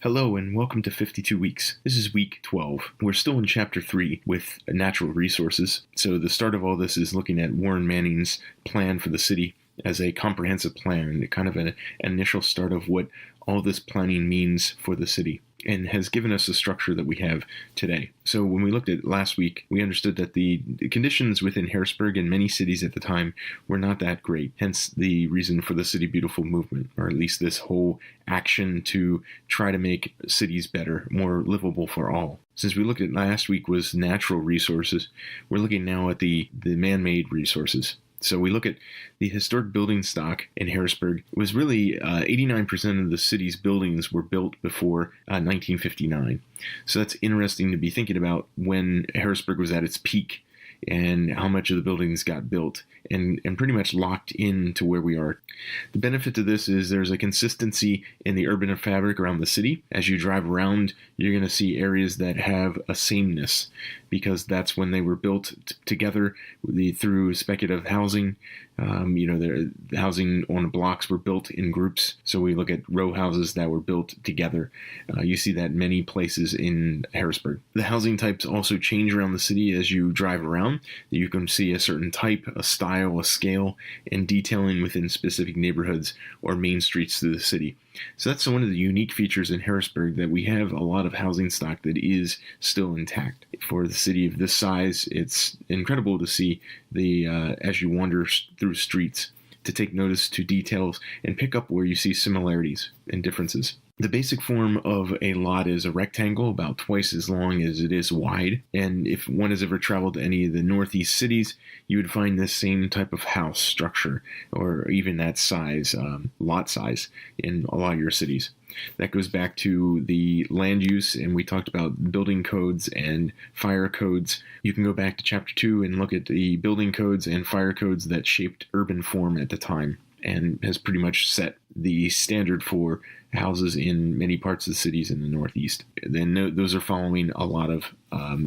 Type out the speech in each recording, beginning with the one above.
Hello and welcome to 52 Weeks. This is week 12. We're still in chapter 3 with natural resources. So the start of all this is looking at Warren Manning's plan for the city as a comprehensive plan, kind of an initial start of what all this planning means for the city, and has given us the structure that we have today. So when we looked at last week, we understood that the conditions within Harrisburg and many cities at the time were not that great, hence the reason for the City Beautiful movement, or at least this whole action to try to make cities better, more livable for all. Since we looked at last week was natural resources, we're looking now at the man-made resources. So we look at the historic building stock in Harrisburg. It was really 89% of the city's buildings were built before 1959. So that's interesting to be thinking about when Harrisburg was at its peak and how much of the buildings got built and pretty much locked into where we are. The benefit to this is there's a consistency in the urban fabric around the city. As you drive around, you're going to see areas that have a sameness because that's when they were built together through speculative housing. The housing on the blocks were built in groups. So we look at row houses that were built together. You see that in many places in Harrisburg. The housing types also change around the city as you drive around. You can see a certain type, a style, a scale, and detailing within specific neighborhoods or main streets through the city. So that's one of the unique features in Harrisburg, that we have a lot of housing stock that is still intact. For the city of this size, it's incredible to see as you wander through streets, to take notice to details and pick up where you see similarities and differences. The basic form of a lot is a rectangle about twice as long as it is wide. And if one has ever traveled to any of the Northeast cities, you would find this same type of house structure, or even that size, lot size, in a lot of your cities. That goes back to the land use, and we talked about building codes and fire codes. You can go back to chapter 2 and look at the building codes and fire codes that shaped urban form at the time, and has pretty much set the standard for houses in many parts of the cities in the Northeast. Then those are following a lot of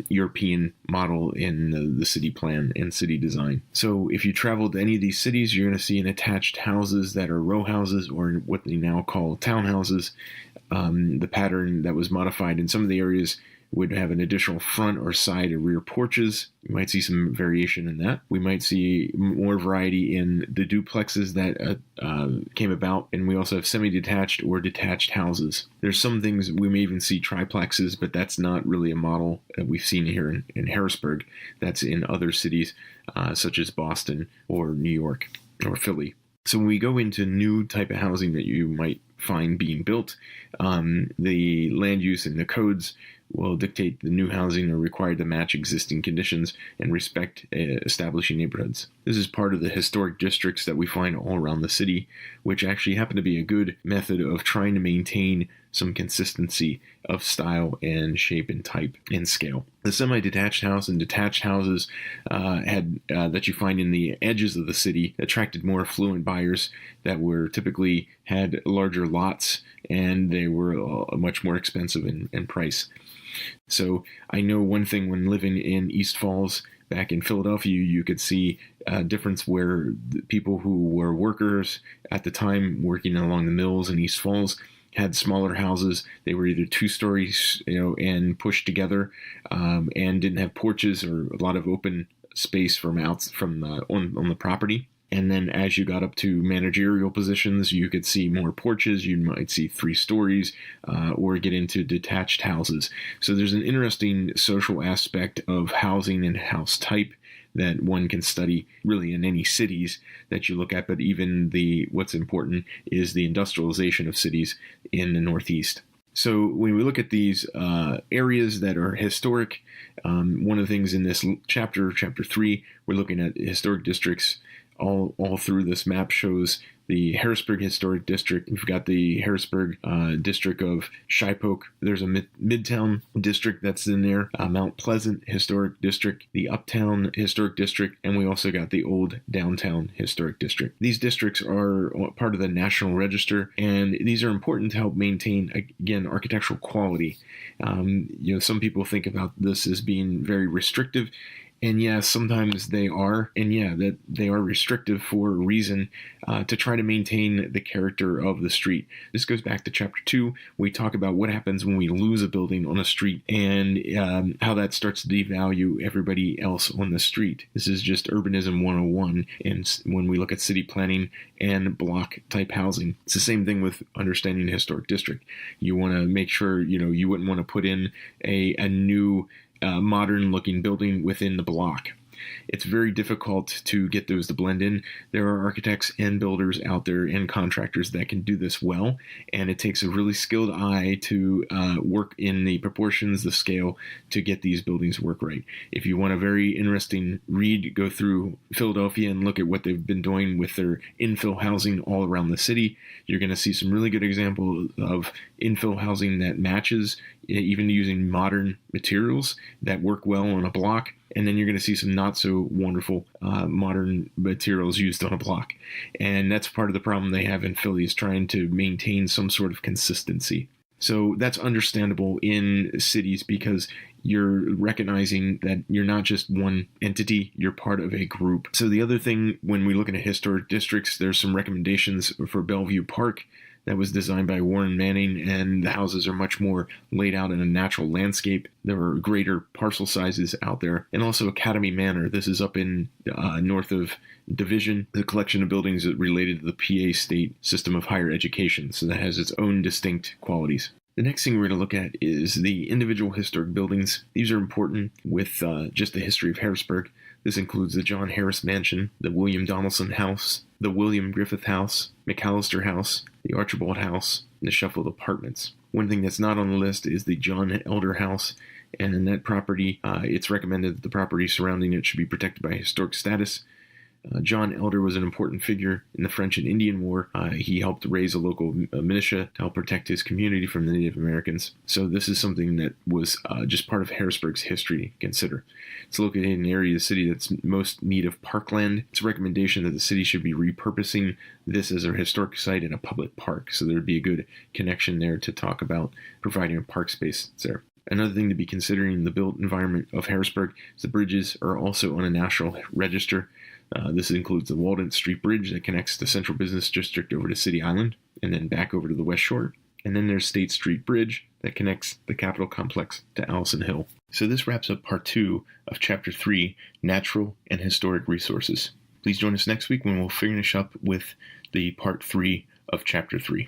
European model in the city plan and city design. So if you travel to any of these cities, you're going to see an attached houses that are row houses, or what they now call townhouses. The pattern that was modified in some of the areas would have an additional front or side or rear porches. You might see some variation in that. We might see more variety in the duplexes that came about, and we also have semi-detached or detached houses. There's some things we may even see triplexes, but that's not really a model that we've seen here in Harrisburg. That's in other cities such as Boston or New York or Philly. So when we go into new type of housing that you might find being built, the land use and the codes will dictate the new housing are required to match existing conditions and respect establishing neighborhoods. This is part of the historic districts that we find all around the city, which actually happen to be a good method of trying to maintain some consistency of style and shape and type and scale. The semi-detached house and detached houses that you find in the edges of the city attracted more affluent buyers that were typically had larger lots, and they were much more expensive in price. So I know one thing when living in East Falls back in Philadelphia, you could see a difference where the people who were workers at the time working along the mills in East Falls had smaller houses. They were either 2 stories, and pushed together, and didn't have porches or a lot of open space on the property. And then as you got up to managerial positions, you could see more porches. You might see 3 stories or get into detached houses. So there's an interesting social aspect of housing and house type that one can study really in any cities that you look at. But even what's important is the industrialization of cities in the Northeast. So when we look at these areas that are historic, one of the things in this chapter 3, we're looking at historic districts. All through this map shows the Harrisburg Historic District. We've got the Harrisburg District of Shipoke. There's a Midtown District that's in there, Mount Pleasant Historic District, the Uptown Historic District, and we also got the Old Downtown Historic District. These districts are part of the National Register, and these are important to help maintain, again, architectural quality. Some people think about this as being very restrictive, And yeah, sometimes they are, and yeah, that they are restrictive for a reason, to try to maintain the character of the street. This goes back to chapter 2. We talk about what happens when we lose a building on a street, and how that starts to devalue everybody else on the street. This is just urbanism 101, and when we look at city planning and block type housing, it's the same thing with understanding a historic district. You want to make sure, you wouldn't want to put in a new modern looking building within the block. It's very difficult to get those to blend in. There are architects and builders out there and contractors that can do this well, and it takes a really skilled eye to work in the proportions, the scale, to get these buildings to work right. If you want a very interesting read, go through Philadelphia and look at what they've been doing with their infill housing all around the city. You're going to see some really good examples of infill housing that matches, even using modern materials that work well on a block. And then you're going to see some not so wonderful modern materials used on a block. And that's part of the problem they have in Philly, is trying to maintain some sort of consistency. So that's understandable in cities, because you're recognizing that you're not just one entity, you're part of a group. So the other thing, when we look at historic districts, there's some recommendations for Bellevue Park that was designed by Warren Manning, and the houses are much more laid out in a natural landscape. There are greater parcel sizes out there. And also Academy Manor. This is up in north of Division, the collection of buildings that related to the PA state system of higher education. So that has its own distinct qualities. The next thing we're going to look at is the individual historic buildings. These are important with just the history of Harrisburg. This includes the John Harris Mansion, the William Donaldson House, the William Griffith House, McAllister House, the Archibald House, and the Sheffield Apartments. One thing that's not on the list is the John Elder House, and in that property, it's recommended that the property surrounding it should be protected by historic status. John Elder was an important figure in the French and Indian War. He helped raise a local militia to help protect his community from the Native Americans. So this is something that was just part of Harrisburg's history to consider. It's located in an area of the city that's most in need of parkland. It's a recommendation that the city should be repurposing this as a historic site in a public park. So there would be a good connection there to talk about providing a park space there. Another thing to be considering in the built environment of Harrisburg is the bridges are also on a national register. This includes the Walnut Street Bridge that connects the Central Business District over to City Island and then back over to the West Shore. And then there's State Street Bridge that connects the Capitol Complex to Allison Hill. So this wraps up part 2 of Chapter 3, Natural and Historic Resources. Please join us next week when we'll finish up with the part 3 of Chapter 3.